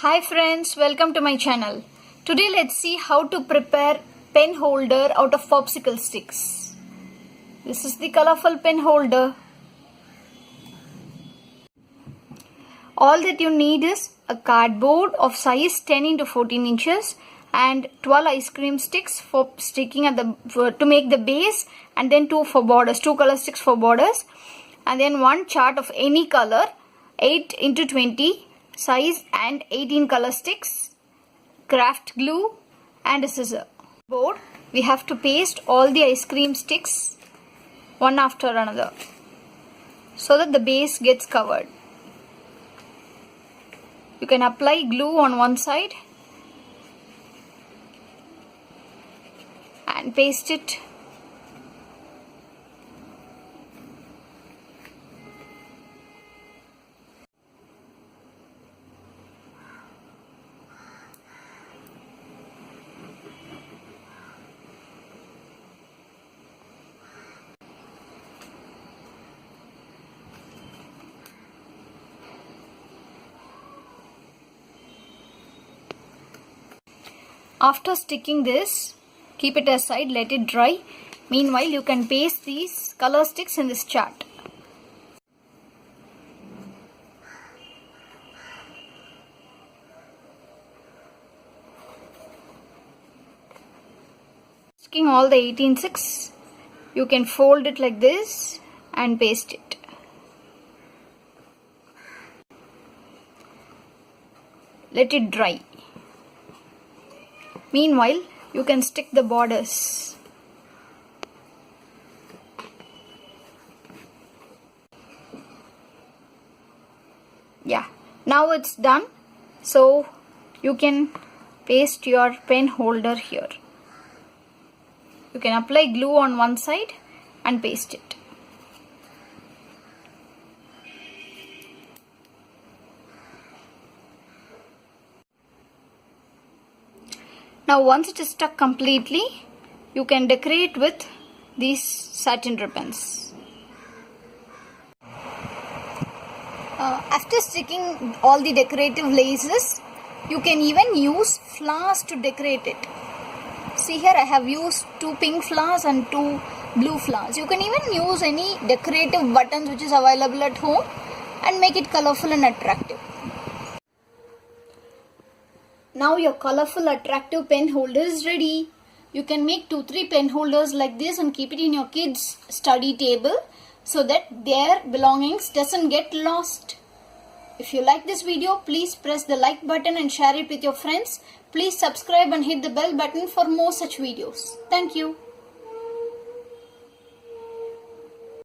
Hi friends, welcome to my channel. Today let's see how to prepare pen holder out of popsicle sticks. This is the colorful pen holder. All that you need is a cardboard of size 10 into 14 inches and 12 ice cream sticks for sticking at to make the base, and then two for borders, two color sticks for borders, and then one chart of any color 8 into 20 size and 18 color sticks, craft glue and a scissor. Board, we have to paste all the ice cream sticks one after another so that the base gets covered. You can apply glue on one side and paste it . After sticking this, keep it aside, let it dry. Meanwhile, you can paste these color sticks in this chart. Sticking all the 18 sticks, you can fold it like this and paste it. Let it dry. Meanwhile, you can stick the borders. Yeah, now it's done. So you can paste your pen holder here. You can apply glue on one side and paste it. Now once it is stuck completely, you can decorate with these satin ribbons. After sticking all the decorative laces, you can even use flowers to decorate it. See here, I have used 2 pink flowers and 2 blue flowers. You can even use any decorative buttons which is available at home and make it colorful and attractive. Now your colorful attractive pen holder is ready. You can make 2-3 pen holders like this and keep it in your kids' study table so that their belongings doesn't get lost. If you like this video, please press the like button and share it with your friends. Please subscribe and hit the bell button for more such videos. Thank you.